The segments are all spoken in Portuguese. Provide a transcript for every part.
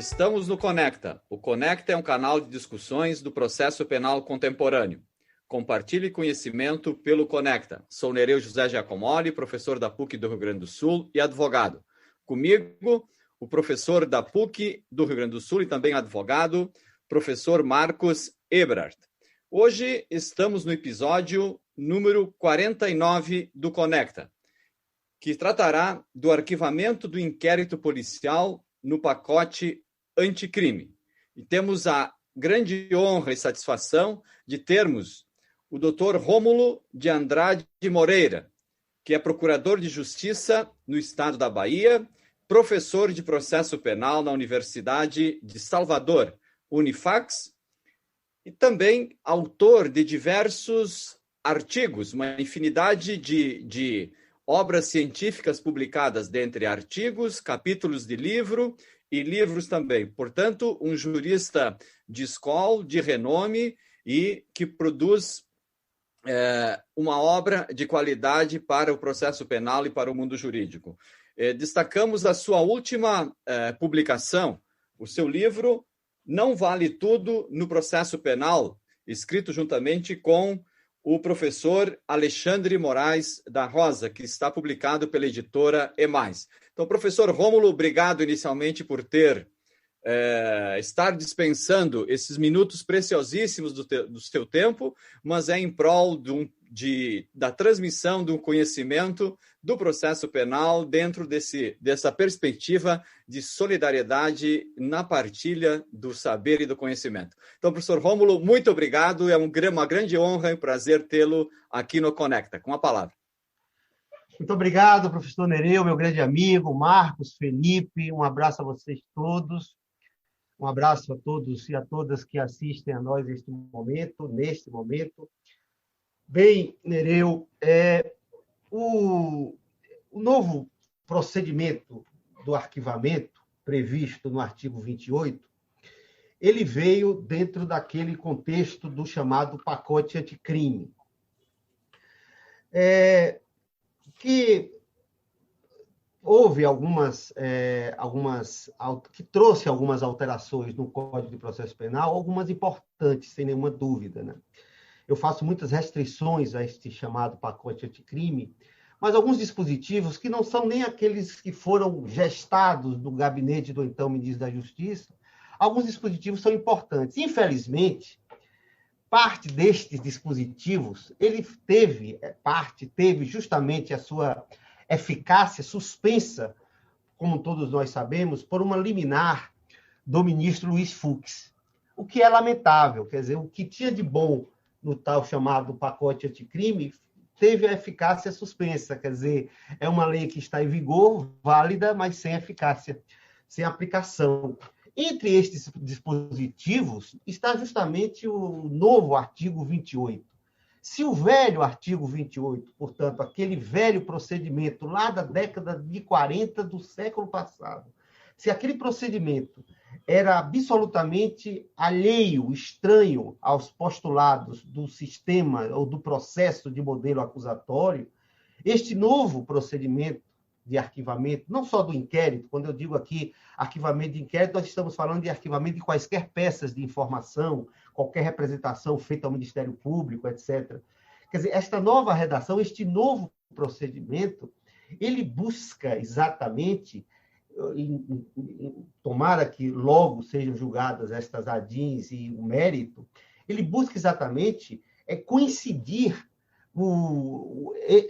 Estamos no Conecta. O Conecta é um canal de discussões do processo penal contemporâneo. Compartilhe conhecimento pelo Conecta. Sou Nereu José Giacomoli, professor da PUC do Rio Grande do Sul e advogado. Comigo, o professor da PUC do Rio Grande do Sul e também advogado, professor Marcos Ebrard. Hoje estamos no episódio número 49 do Conecta, que tratará do arquivamento do inquérito policial no pacote anticrime. E temos a grande honra e satisfação de termos o Dr. Rômulo de Andrade Moreira, que é procurador de Justiça no estado da Bahia, professor de processo penal na Universidade de Salvador, Unifax, e também autor de diversos artigos, uma infinidade de obras científicas publicadas, dentre artigos, capítulos de livro e livros também. Portanto, um jurista de escola, de renome e que produz uma obra de qualidade para o processo penal e para o mundo jurídico. Destacamos a sua última publicação, o seu livro Não Vale Tudo no Processo Penal, escrito juntamente com o professor Alexandre Moraes da Rosa, que está publicado pela editora E+. Então, professor Rômulo, obrigado inicialmente por estar dispensando esses minutos preciosíssimos do seu tempo, mas é em prol da transmissão do conhecimento do processo penal dentro dessa perspectiva de solidariedade na partilha do saber e do conhecimento. Então, professor Rômulo, muito obrigado, é uma grande honra e um prazer tê-lo aqui no Conecta. Com a palavra. Muito obrigado, professor Nereu, meu grande amigo, Marcos, Felipe, um abraço a vocês todos. Um abraço a todos e a todas que assistem a nós neste momento. Bem, Nereu, o novo procedimento do arquivamento previsto no artigo 28, ele veio dentro daquele contexto do chamado pacote anticrime, que houve que trouxe algumas alterações no Código de Processo Penal, algumas importantes, sem nenhuma dúvida, né? Eu faço muitas restrições a este chamado pacote anticrime, mas alguns dispositivos que não são nem aqueles que foram gestados do gabinete do então ministro da Justiça, alguns dispositivos são importantes. Infelizmente, parte destes dispositivos, teve justamente a sua eficácia suspensa, como todos nós sabemos, por uma liminar do ministro Luiz Fux. O que é lamentável, quer dizer, o que tinha de bom no tal chamado pacote anticrime teve a eficácia suspensa, quer dizer, é uma lei que está em vigor, válida, mas sem eficácia, sem aplicação. Entre estes dispositivos está justamente o novo artigo 28. Se o velho artigo 28, portanto, aquele velho procedimento lá da década de 40 do século passado, se aquele procedimento era absolutamente alheio, estranho aos postulados do sistema ou do processo de modelo acusatório, este novo procedimento de arquivamento, não só do inquérito, quando eu digo aqui arquivamento de inquérito, nós estamos falando de arquivamento de quaisquer peças de informação, qualquer representação feita ao Ministério Público, etc. Quer dizer, esta nova redação, este novo procedimento, ele busca exatamente, tomara que logo sejam julgadas estas ADIs e o mérito, ele busca exatamente coincidir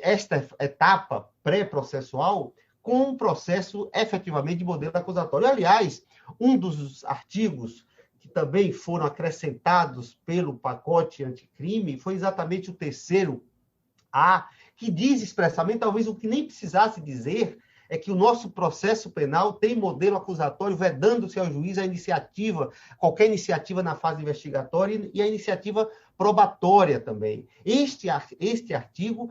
esta etapa pré-processual com um processo efetivamente de modelo acusatório. Aliás, um dos artigos que também foram acrescentados pelo pacote anticrime foi exatamente o 3º-A, que diz expressamente, talvez o que nem precisasse dizer, é que o nosso processo penal tem modelo acusatório vedando-se ao juiz qualquer iniciativa na fase investigatória e a iniciativa probatória também. Este artigo,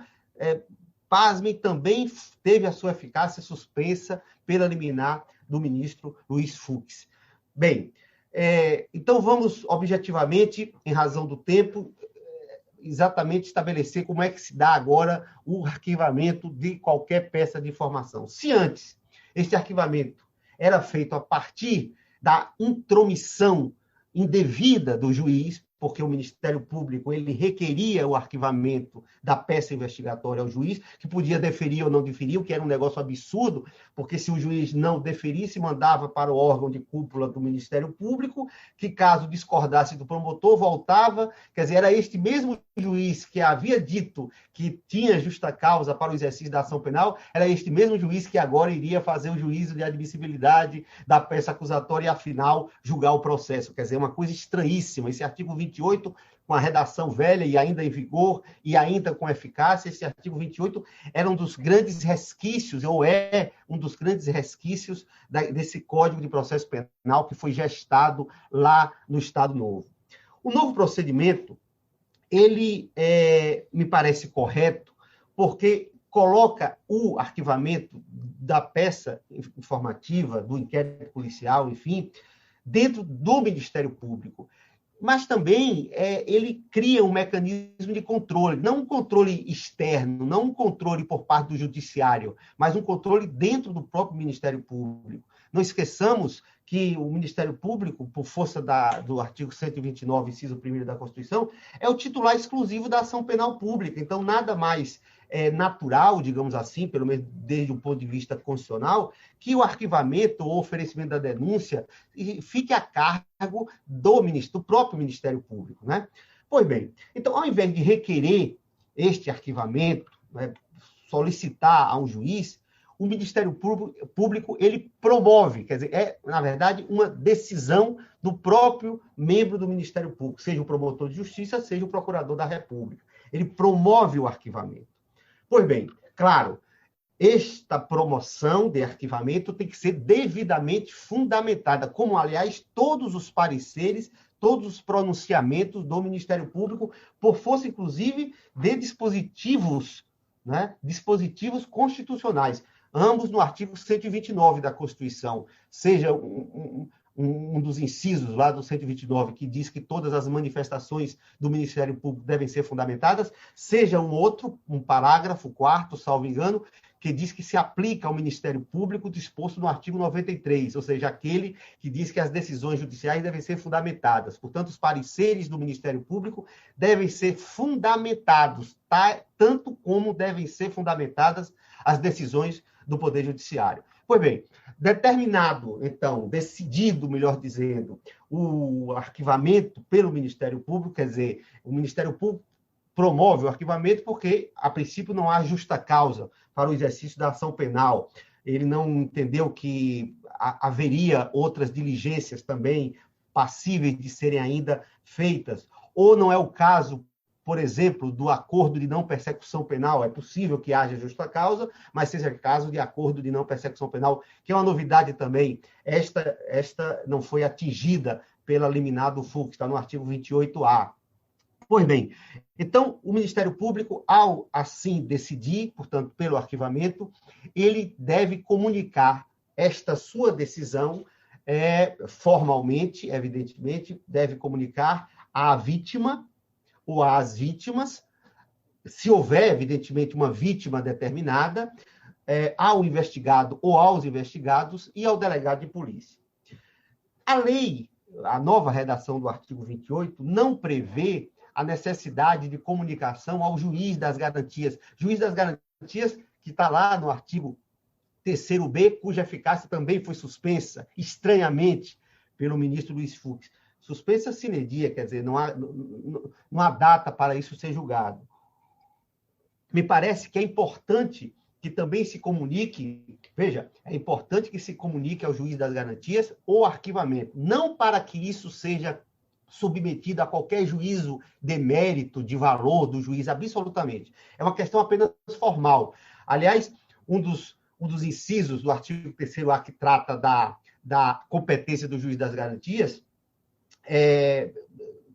pasmem, também teve a sua eficácia suspensa pela liminar do ministro Luiz Fux. Bem, então vamos objetivamente, em razão do tempo, exatamente estabelecer como é que se dá agora o arquivamento de qualquer peça de informação. Se antes este arquivamento era feito a partir da intromissão indevida do juiz, porque o Ministério Público ele requeria o arquivamento da peça investigatória ao juiz, que podia deferir ou não deferir, o que era um negócio absurdo, porque se o juiz não deferisse, mandava para o órgão de cúpula do Ministério Público, que caso discordasse do promotor, voltava. Quer dizer, era este mesmo juiz que havia dito que tinha justa causa para o exercício da ação penal, era este mesmo juiz que agora iria fazer o juízo de admissibilidade da peça acusatória e, afinal, julgar o processo. Quer dizer, uma coisa estranhíssima. Esse artigo 28, com a redação velha e ainda em vigor, e ainda com eficácia, esse artigo 28 era um dos grandes resquícios, ou é um dos grandes resquícios desse Código de Processo Penal que foi gestado lá no Estado Novo. O novo procedimento, ele me parece correto, porque coloca o arquivamento da peça informativa, do inquérito policial, enfim, dentro do Ministério Público. Mas também ele cria um mecanismo de controle, não um controle externo, não um controle por parte do judiciário, mas um controle dentro do próprio Ministério Público. Não esqueçamos que o Ministério Público, por força do artigo 129, inciso 1º da Constituição, é o titular exclusivo da ação penal pública. Então, nada mais natural, digamos assim, pelo menos desde o ponto de vista constitucional, que o arquivamento ou oferecimento da denúncia fique a cargo do próprio Ministério Público, né? Pois bem, então, ao invés de requerer este arquivamento, né, solicitar a um juiz, o Ministério Público ele promove, quer dizer, na verdade, uma decisão do próprio membro do Ministério Público, seja o promotor de justiça, seja o procurador da República. Ele promove o arquivamento. Pois bem, claro, esta promoção de arquivamento tem que ser devidamente fundamentada, como, aliás, todos os pareceres, todos os pronunciamentos do Ministério Público, por força, inclusive, de dispositivos, né, dispositivos constitucionais, ambos no artigo 129 da Constituição, seja um dos incisos lá do 129, que diz que todas as manifestações do Ministério Público devem ser fundamentadas, seja um parágrafo 4º, salvo engano, que diz que se aplica ao Ministério Público disposto no artigo 93, ou seja, aquele que diz que as decisões judiciais devem ser fundamentadas. Portanto, os pareceres do Ministério Público devem ser fundamentados, tanto como devem ser fundamentadas as decisões do Poder Judiciário. Pois bem, determinado, então, decidido, melhor dizendo, o arquivamento pelo Ministério Público, quer dizer, o Ministério Público promove o arquivamento porque, a princípio, não há justa causa para o exercício da ação penal. Ele não entendeu que haveria outras diligências também passíveis de serem ainda feitas, ou não é o caso, por exemplo, do acordo de não persecução penal. É possível que haja justa causa, mas seja caso de acordo de não persecução penal, que é uma novidade também. Esta não foi atingida pela liminar do Fux, está no artigo 28A. Pois bem, então, o Ministério Público, ao assim decidir, portanto, pelo arquivamento, ele deve comunicar esta sua decisão formalmente, evidentemente, deve comunicar à vítima ou às vítimas, se houver, evidentemente, uma vítima determinada, ao investigado ou aos investigados e ao delegado de polícia. A lei, a nova redação do artigo 28, não prevê a necessidade de comunicação ao juiz das garantias. Juiz das garantias, que está lá no artigo 3º-B, cuja eficácia também foi suspensa, estranhamente, pelo ministro Luiz Fux. Suspensa sine die, quer dizer, não há data para isso ser julgado. Me parece que é importante que também se comunique, veja, é importante que se comunique ao juiz das garantias o arquivamento, não para que isso seja submetido a qualquer juízo de mérito, de valor do juiz, absolutamente. É uma questão apenas formal. Aliás, um dos incisos do artigo 3º-A que trata da competência do juiz das garantias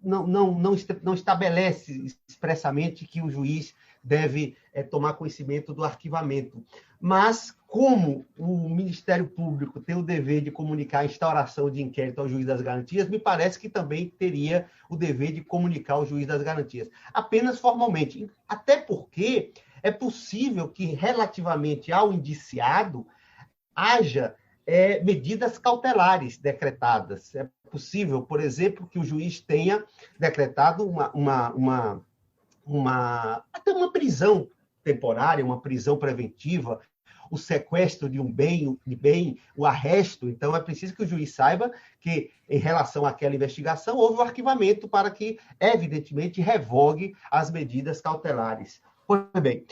não estabelece expressamente que o juiz deve tomar conhecimento do arquivamento. Mas, como o Ministério Público tem o dever de comunicar a instauração de inquérito ao juiz das garantias, me parece que também teria o dever de comunicar ao juiz das garantias, apenas formalmente. Até porque é possível que, relativamente ao indiciado, haja medidas cautelares decretadas. É possível, por exemplo, que o juiz tenha decretado até uma prisão temporária, uma prisão preventiva, o sequestro de um bem, o arresto. Então, é preciso que o juiz saiba que, em relação àquela investigação, houve um arquivamento para que, evidentemente, revogue as medidas cautelares. Pois bem,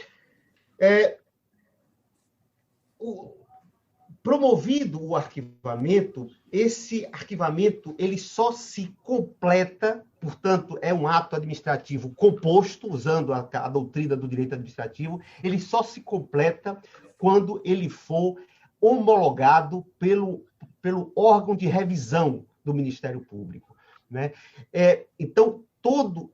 promovido o arquivamento, esse arquivamento ele só se completa, portanto, é um ato administrativo composto, usando a doutrina do direito administrativo, ele só se completa quando ele for homologado pelo órgão de revisão do Ministério Público, né? Então,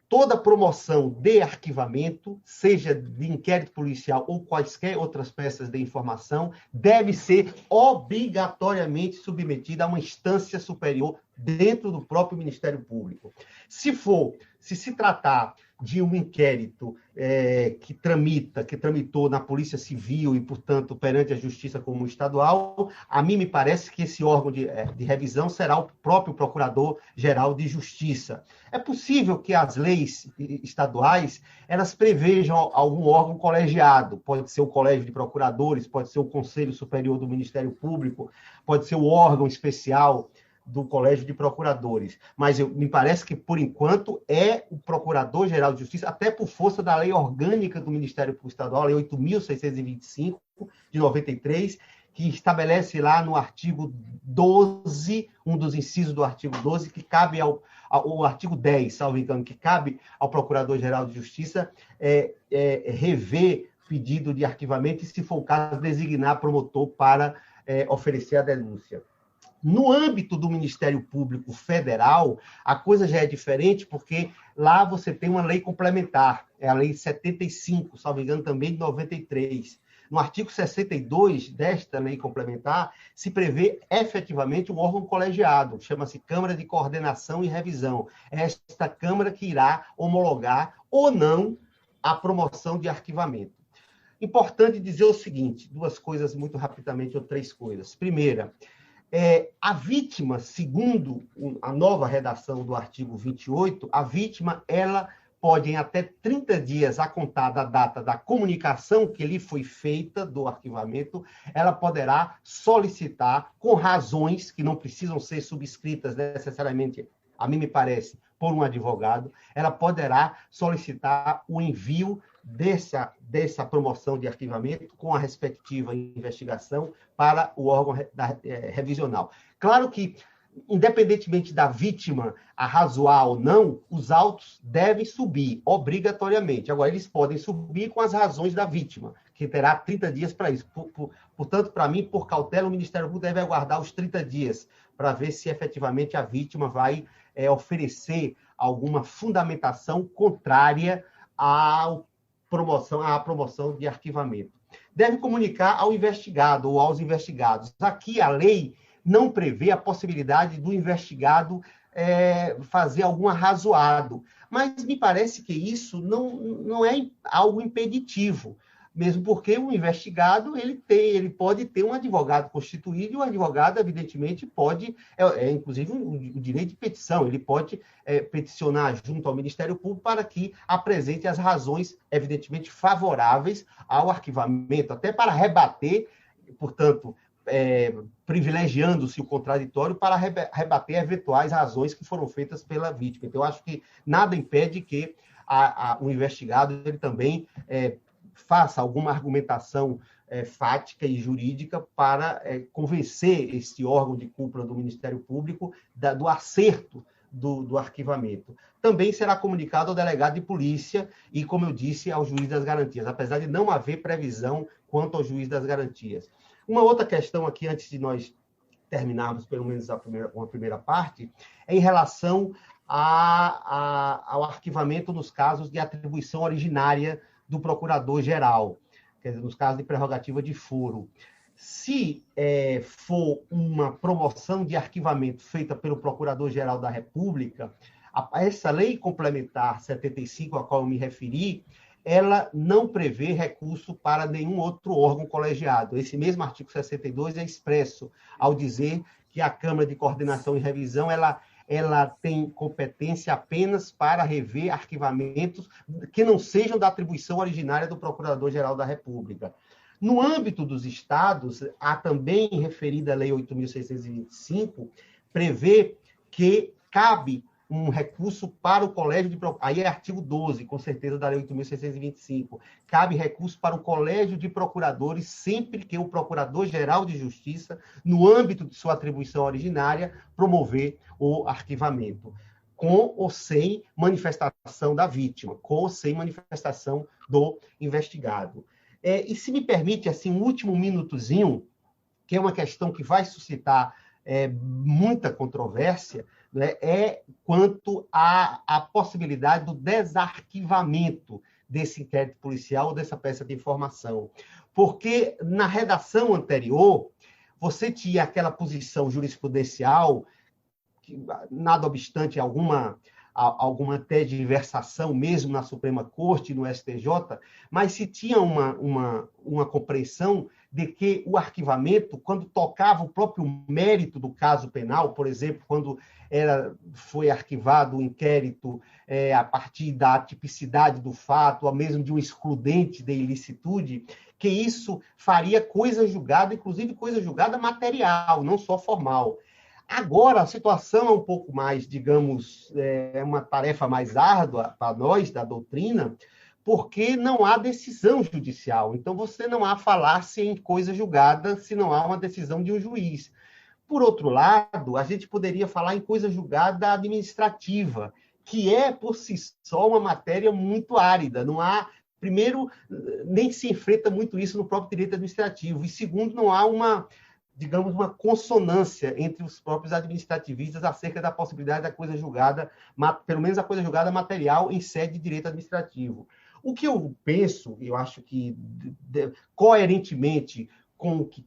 toda promoção de arquivamento, seja de inquérito policial ou quaisquer outras peças de informação, deve ser obrigatoriamente submetida a uma instância superior dentro do próprio Ministério Público. Se se tratar de um inquérito que tramitou na Polícia Civil e, portanto, perante a Justiça Comum Estadual, a mim me parece que esse órgão de revisão será o próprio Procurador-Geral de Justiça. É possível que as leis estaduais elas prevejam algum órgão colegiado, pode ser o Colégio de Procuradores, pode ser o Conselho Superior do Ministério Público, pode ser o órgão especial do Colégio de Procuradores, mas me parece que, por enquanto, é o Procurador-Geral de Justiça, até por força da Lei Orgânica do Ministério Público Estadual, a Lei 8.625, de 93, que estabelece lá no artigo 12, um dos incisos do artigo 12, que cabe o artigo 10, salvo engano, que cabe ao Procurador-Geral de Justiça rever pedido de arquivamento e, se for o caso, designar promotor para oferecer a denúncia. No âmbito do Ministério Público Federal, a coisa já é diferente, porque lá você tem uma lei complementar, é a Lei 75, salvo engano, também de 93. No artigo 62 desta lei complementar, se prevê efetivamente um órgão colegiado, chama-se Câmara de Coordenação e Revisão. É esta Câmara que irá homologar ou não a promoção de arquivamento. Importante dizer o seguinte, duas coisas muito rapidamente, ou três coisas. Primeira, a vítima, segundo a nova redação do artigo 28, a vítima, ela pode, em até 30 dias a contar da data da comunicação que lhe foi feita do arquivamento, ela poderá solicitar, com razões que não precisam ser subscritas necessariamente, a mim me parece, por um advogado, ela poderá solicitar o envio dessa promoção de arquivamento com a respectiva investigação para o órgão revisional. Claro que, independentemente da vítima arrazoar ou não, os autos devem subir obrigatoriamente. Agora, eles podem subir com as razões da vítima, que terá 30 dias para isso. Portanto, para mim, por cautela, o Ministério Público deve aguardar os 30 dias para ver se efetivamente a vítima vai oferecer alguma fundamentação contrária à promoção de arquivamento. Deve comunicar ao investigado ou aos investigados. Aqui a lei não prevê a possibilidade do investigado fazer algum arrazoado, mas me parece que isso não é algo impeditivo, mesmo porque o investigado ele pode ter um advogado constituído, e o advogado, evidentemente, pode, inclusive, o direito de petição, ele pode peticionar junto ao Ministério Público para que apresente as razões, evidentemente, favoráveis ao arquivamento, até para rebater, portanto, privilegiando-se o contraditório para rebater eventuais razões que foram feitas pela vítima. Então, eu acho que nada impede que o investigado ele também faça alguma argumentação fática e jurídica para convencer este órgão de cúpula do Ministério Público do acerto do arquivamento. Também será comunicado ao delegado de polícia e, como eu disse, ao juiz das garantias, apesar de não haver previsão quanto ao juiz das garantias. Uma outra questão aqui, antes de nós terminarmos, pelo menos uma primeira parte, é em relação ao arquivamento nos casos de atribuição originária do Procurador-Geral, quer dizer, nos casos de prerrogativa de foro. Se for uma promoção de arquivamento feita pelo Procurador-Geral da República, essa lei complementar 75, a qual eu me referi, ela não prevê recurso para nenhum outro órgão colegiado. Esse mesmo artigo 62 é expresso ao dizer que a Câmara de Coordenação e Revisão ela tem competência apenas para rever arquivamentos que não sejam da atribuição originária do Procurador-Geral da República. No âmbito dos estados, a também referida Lei 8.625 prevê que cabe um recurso para o Colégio de Procuradores. Aí é artigo 12, com certeza, da Lei 8.625. Cabe recurso para o Colégio de Procuradores sempre que o Procurador-Geral de Justiça, no âmbito de sua atribuição originária, promover o arquivamento, com ou sem manifestação da vítima, com ou sem manifestação do investigado. E se me permite, assim, um último minutozinho, que é uma questão que vai suscitar muita controvérsia, né, é quanto à possibilidade do desarquivamento desse inquérito policial ou dessa peça de informação. Porque na redação anterior, você tinha aquela posição jurisprudencial, que, nada obstante alguma tergiversação mesmo na Suprema Corte e no STJ, mas se tinha uma compreensão de que o arquivamento, quando tocava o próprio mérito do caso penal, por exemplo, quando foi arquivado o inquérito a partir da tipicidade do fato, ou mesmo de um excludente de ilicitude, que isso faria coisa julgada, inclusive coisa julgada material, não só formal. Agora, a situação é um pouco mais, digamos, uma tarefa mais árdua para nós, da doutrina, porque não há decisão judicial. Então, você não há falar-se em coisa julgada se não há uma decisão de um juiz. Por outro lado, a gente poderia falar em coisa julgada administrativa, que é, por si só, uma matéria muito árida. Não há, primeiro, nem se enfrenta muito isso no próprio direito administrativo, e segundo, não há uma consonância entre os próprios administrativistas acerca da possibilidade da coisa julgada, pelo menos a coisa julgada material, em sede de direito administrativo. O que eu penso, eu acho que coerentemente com o que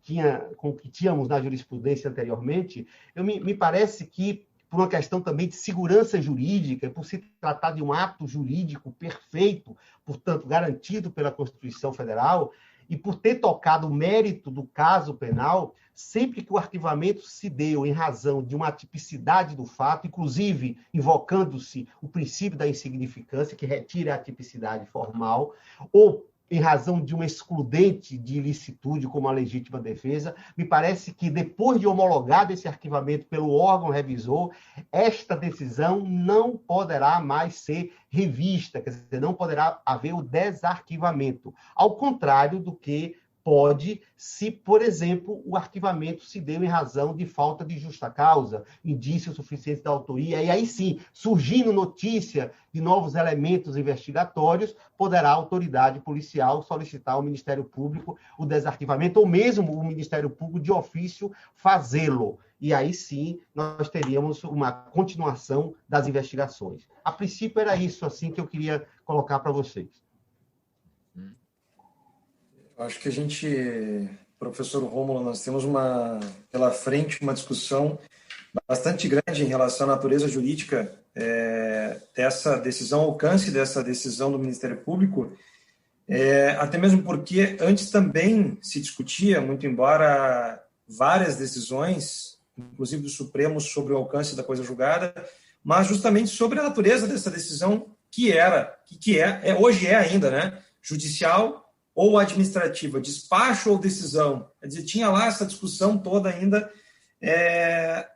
tínhamos na jurisprudência anteriormente, me parece que, por uma questão também de segurança jurídica, por se tratar de um ato jurídico perfeito, portanto, garantido pela Constituição Federal, e por ter tocado o mérito do caso penal, sempre que o arquivamento se deu em razão de uma atipicidade do fato, inclusive invocando-se o princípio da insignificância, que retira a atipicidade formal, ou em razão de um excludente de ilicitude, como a legítima defesa, me parece que, depois de homologado esse arquivamento pelo órgão revisor, esta decisão não poderá mais ser revista, quer dizer, não poderá haver o desarquivamento, ao contrário do que pode, se, por exemplo, o arquivamento se deu em razão de falta de justa causa, indícios suficientes da autoria, e aí sim, surgindo notícia de novos elementos investigatórios, poderá a autoridade policial solicitar ao Ministério Público o desarquivamento, ou mesmo o Ministério Público, de ofício, fazê-lo. E aí sim, nós teríamos uma continuação das investigações. A princípio, era isso assim que eu queria colocar para vocês. Acho que a gente, professor Rômulo, nós temos pela frente uma discussão bastante grande em relação à natureza jurídica dessa decisão, alcance dessa decisão do Ministério Público, até mesmo porque antes também se discutia, muito embora várias decisões, inclusive do Supremo, sobre o alcance da coisa julgada, mas justamente sobre a natureza dessa decisão hoje é ainda, né, judicial ou administrativa, despacho ou decisão. Quer dizer, tinha lá essa discussão toda ainda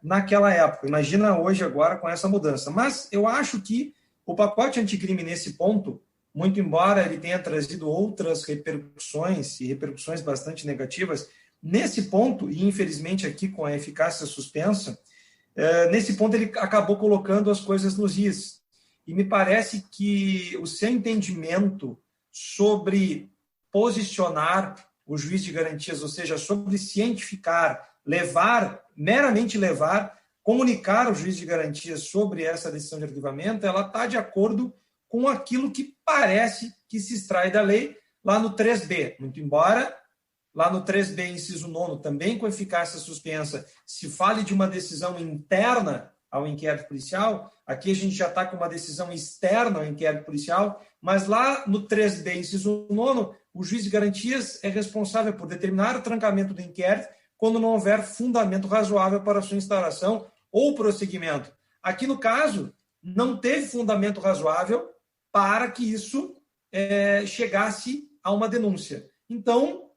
naquela época. Imagina hoje, agora, com essa mudança. Mas eu acho que o pacote anticrime, nesse ponto, muito embora ele tenha trazido outras repercussões, e repercussões bastante negativas, nesse ponto, e infelizmente aqui com a eficácia suspensa, nesse ponto ele acabou colocando as coisas nos is. E me parece que o seu entendimento sobre posicionar o juiz de garantias, ou seja, sobre cientificar, meramente levar, comunicar ao juiz de garantias sobre essa decisão de arquivamento, ela está de acordo com aquilo que parece que se extrai da lei lá no 3B. Muito embora, lá no 3B, inciso 9, também com eficácia suspensa, se fale de uma decisão interna ao inquérito policial. Aqui a gente já está com uma decisão externa ao inquérito policial, mas lá no 3b, inciso 9, o juiz de garantias é responsável por determinar o trancamento do inquérito quando não houver fundamento razoável para sua instauração ou prosseguimento. Aqui, no caso, não teve fundamento razoável para que isso chegasse a uma denúncia. Então,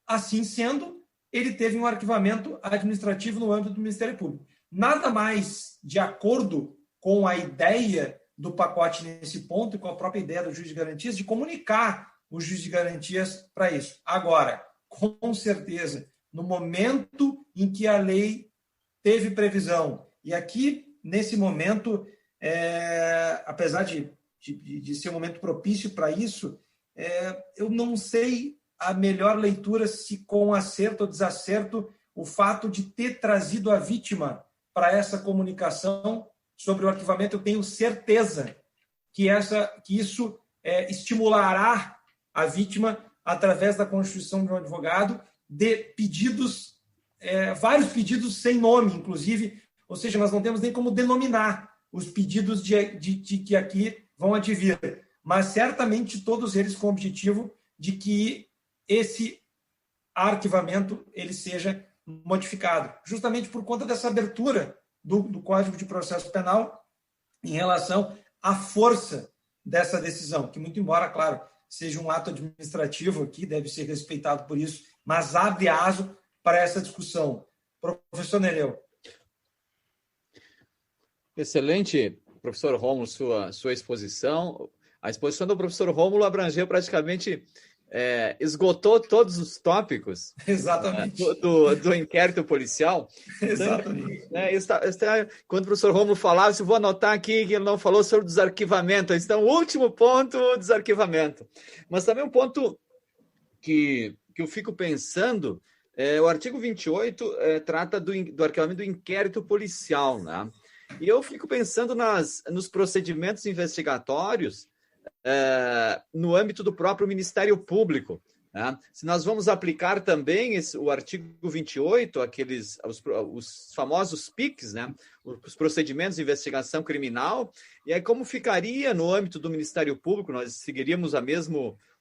assim sendo, ele teve um arquivamento administrativo no âmbito do Ministério Público. Nada mais de acordo com a ideia do pacote nesse ponto e com a própria ideia do juiz de garantias de comunicar o juiz de garantias para isso. Agora, com certeza, no momento em que a lei teve previsão, e aqui, nesse momento, apesar de ser um momento propício para isso, eu não sei a melhor leitura se com acerto ou desacerto o fato de ter trazido a vítima para essa comunicação sobre o arquivamento. Eu tenho certeza que isso estimulará a vítima, através da constituição de um advogado, de pedidos, vários pedidos sem nome, inclusive, ou seja, nós não temos nem como denominar os pedidos de que aqui vão advir, mas certamente todos eles com o objetivo de que esse arquivamento ele seja modificado, justamente por conta dessa abertura do Código de Processo Penal em relação à força dessa decisão, que muito embora, claro, seja um ato administrativo aqui, deve ser respeitado por isso, mas abre aso para essa discussão. Professor Nereu. Excelente, professor Rômulo, sua exposição. A exposição do professor Rômulo abrangeu praticamente, esgotou todos os tópicos. Exatamente. Do inquérito policial. Exatamente. Quando o professor Rômulo falava, eu vou anotar aqui que ele não falou sobre desarquivamento. Então, o último ponto, o desarquivamento. Mas também um ponto que eu fico pensando, o artigo 28 trata do arquivamento do inquérito policial, né? E eu fico pensando nos procedimentos investigatórios no âmbito do próprio Ministério Público, né? Se nós vamos aplicar também o artigo 28, os famosos PICs, né? Os procedimentos de investigação criminal, e aí como ficaria no âmbito do Ministério Público? Nós seguiríamos o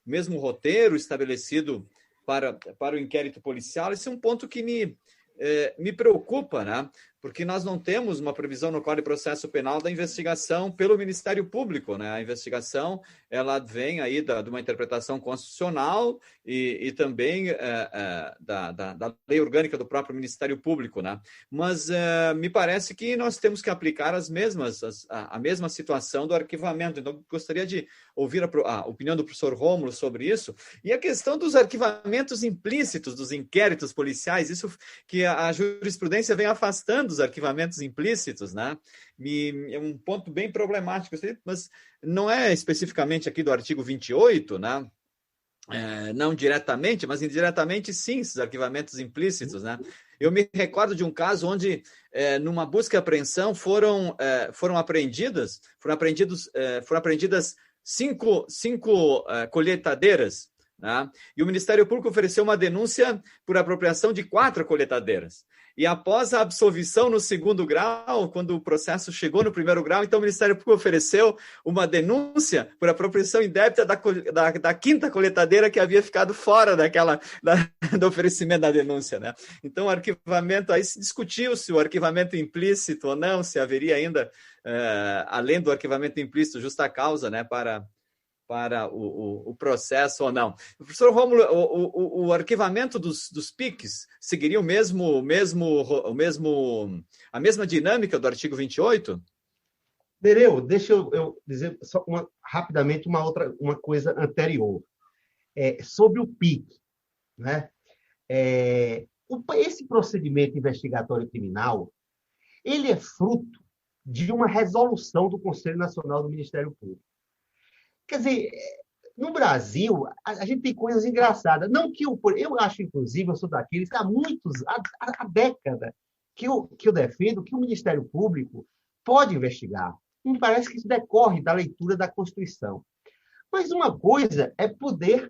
mesmo roteiro estabelecido para o inquérito policial? Esse é um ponto que me preocupa, né? Porque nós não temos uma previsão no Código de Processo Penal da investigação pelo Ministério Público, né? A investigação, ela vem aí de uma interpretação constitucional e também da lei orgânica do próprio Ministério Público, né? Mas me parece que nós temos que aplicar a mesma situação do arquivamento. Então, gostaria de ouvir a opinião do professor Rômulo sobre isso. E a questão dos arquivamentos implícitos dos inquéritos policiais, isso que a jurisprudência vem afastando dos arquivamentos implícitos, né? É um ponto bem problemático, mas não é especificamente aqui do artigo 28, né? Não diretamente, mas indiretamente sim, esses arquivamentos implícitos, né? Eu me recordo de um caso onde, numa busca e apreensão, foram apreendidas 5 colheitadeiras, né? E o Ministério Público ofereceu uma denúncia por apropriação de 4 colheitadeiras. E após a absolvição no 2º grau, quando o processo chegou no 1º grau, então o Ministério Público ofereceu uma denúncia por apropriação indébita da 5ª colheitadeira que havia ficado fora do oferecimento da denúncia, né? Então, o arquivamento, aí se discutiu se o arquivamento implícito ou não, se haveria ainda, além do arquivamento implícito, justa causa, né, para o processo ou não. Professor Rômulo, o arquivamento dos PICs seguiria a mesma dinâmica do artigo 28? Nereu, deixa eu dizer só rapidamente uma coisa anterior. Sobre o PIC, né? Esse procedimento investigatório criminal, ele é fruto de uma resolução do Conselho Nacional do Ministério Público. Quer dizer, no Brasil, a gente tem coisas engraçadas. Não que eu acho, inclusive, eu sou daqueles que há décadas que eu defendo que o Ministério Público pode investigar. Me parece que isso decorre da leitura da Constituição. Mas uma coisa é poder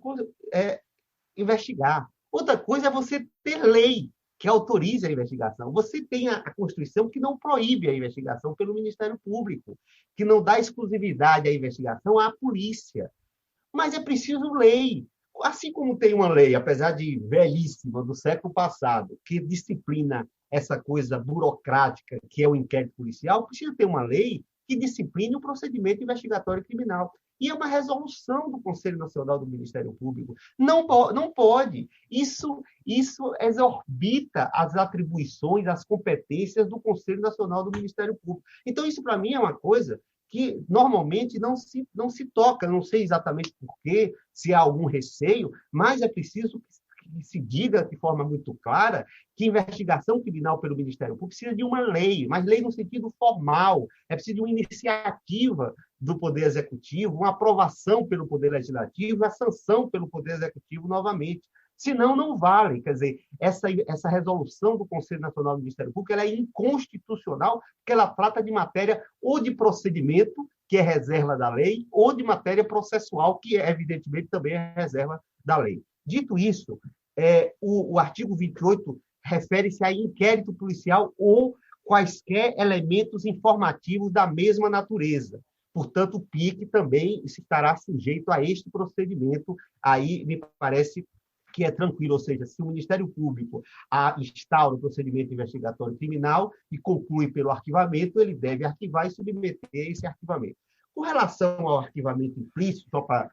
investigar. Outra coisa é você ter lei que autorize a investigação. Você tem a Constituição que não proíbe a investigação pelo Ministério Público, que não dá exclusividade à investigação à polícia. Mas é preciso lei. Assim como tem uma lei, apesar de velhíssima, do século passado, que disciplina essa coisa burocrática que é o inquérito policial, precisa ter uma lei que discipline o procedimento investigatório criminal. E é uma resolução do Conselho Nacional do Ministério Público. Não pode. Isso exorbita as atribuições, as competências do Conselho Nacional do Ministério Público. Então, isso, para mim, é uma coisa que normalmente não se toca. Não sei exatamente por quê, se há algum receio, mas é preciso que se diga de forma muito clara que investigação criminal pelo Ministério Público precisa de uma lei, mas lei no sentido formal, é preciso de uma iniciativa do Poder Executivo, uma aprovação pelo Poder Legislativo, a sanção pelo Poder Executivo novamente. Senão, não vale. Quer dizer, essa resolução do Conselho Nacional do Ministério Público ela é inconstitucional, porque ela trata de matéria ou de procedimento, que é reserva da lei, ou de matéria processual, que, evidentemente, também é reserva da lei. Dito isso, o artigo 28 refere-se a inquérito policial ou quaisquer elementos informativos da mesma natureza. Portanto, o PIC também estará sujeito a este procedimento. Aí, me parece que é tranquilo, ou seja, se o Ministério Público instaura o procedimento investigatório criminal e conclui pelo arquivamento, ele deve arquivar e submeter esse arquivamento. Com relação ao arquivamento implícito, só para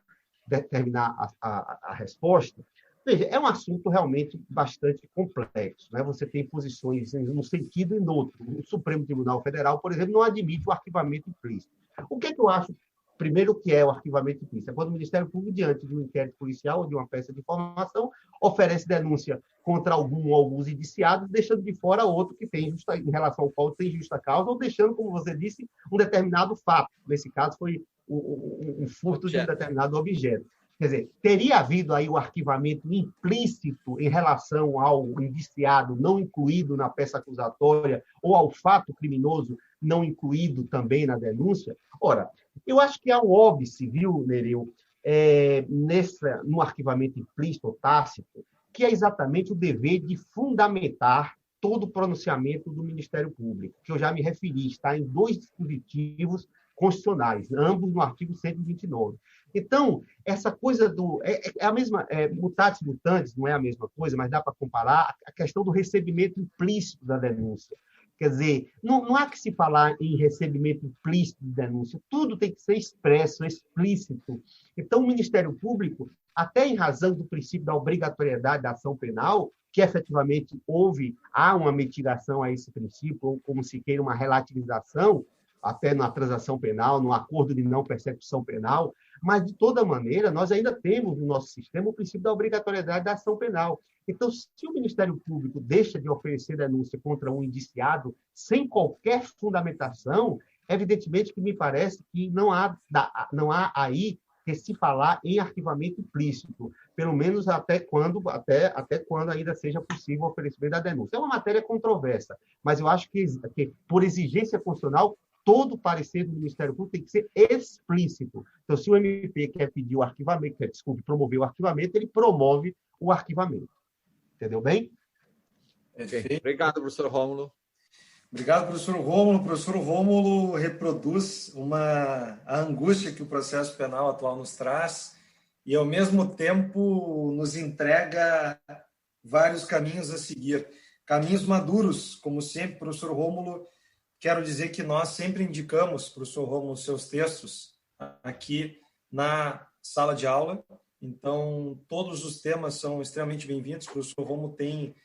terminar a resposta, veja, é um assunto realmente bastante complexo, né? Você tem posições num sentido e no outro. O Supremo Tribunal Federal, por exemplo, não admite o arquivamento implícito. O que é que eu acho? Primeiro, que é o arquivamento implícito? É quando o Ministério Público, diante de um inquérito policial ou de uma peça de informação, oferece denúncia contra algum ou alguns indiciados, deixando de fora outro que tem em relação ao qual tem justa causa, ou deixando, como você disse, um determinado fato. Nesse caso, foi um furto de um determinado objeto. Quer dizer, teria havido aí o arquivamento implícito em relação ao indiciado não incluído na peça acusatória ou ao fato criminoso não incluído também na denúncia? Ora, eu acho que há um óbice, viu, Nereu, no arquivamento implícito ou tácito, que é exatamente o dever de fundamentar todo o pronunciamento do Ministério Público, que eu já me referi, está em 2 dispositivos constitucionais, ambos no artigo 129. Então, essa coisa é a mesma, mutatis mutandis, não é a mesma coisa, mas dá para comparar a questão do recebimento implícito da denúncia. Quer dizer, não há que se falar em recebimento implícito de denúncia, tudo tem que ser expresso, explícito. Então, o Ministério Público, até em razão do princípio da obrigatoriedade da ação penal, que efetivamente há uma mitigação a esse princípio, ou como se queira uma relativização, até na transação penal, no acordo de não persecução penal, mas, de toda maneira, nós ainda temos no nosso sistema o princípio da obrigatoriedade da ação penal. Então, se o Ministério Público deixa de oferecer denúncia contra um indiciado sem qualquer fundamentação, evidentemente que me parece que não há aí que se falar em arquivamento implícito, pelo menos até quando ainda seja possível o oferecimento da denúncia. É uma matéria controversa, mas eu acho que por exigência constitucional, todo parecer do Ministério Público tem que ser explícito. Então, se o MP quer pedir o arquivamento, promover o arquivamento, ele promove o arquivamento. Entendeu bem? Okay. Obrigado, professor Rômulo. Obrigado, professor Rômulo. O professor Rômulo reproduz a angústia que o processo penal atual nos traz e, ao mesmo tempo, nos entrega vários caminhos a seguir. Caminhos maduros, como sempre, professor Rômulo. Quero dizer que nós sempre indicamos, professor Rômulo, seus textos aqui na sala de aula. Então, todos os temas são extremamente bem-vindos. O professor Rômulo tem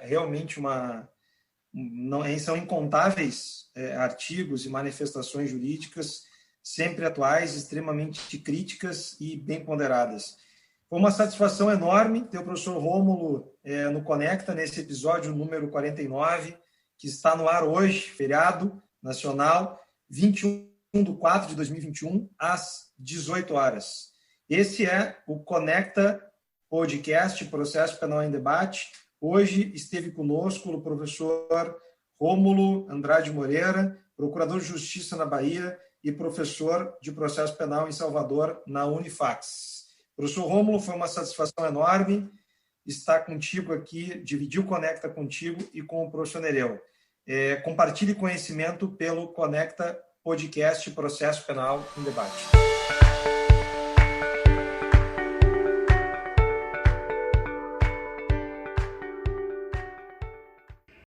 realmente são incontáveis artigos e manifestações jurídicas sempre atuais, extremamente críticas e bem ponderadas. Foi uma satisfação enorme ter o professor Rômulo no Conecta, nesse episódio número 49, que está no ar hoje, feriado nacional, 21/4/2021, às 18 horas. Esse é o Conecta Podcast, Processo Penal em Debate. Hoje esteve conosco o professor Rômulo Andrade Moreira, procurador de Justiça na Bahia e professor de Processo Penal em Salvador, na Unifax. Professor Rômulo, foi uma satisfação enorme. estar contigo aqui, dividir o Conecta contigo e com o professor Nereu. Compartilhe conhecimento pelo Conecta Podcast Processo Penal em Debate.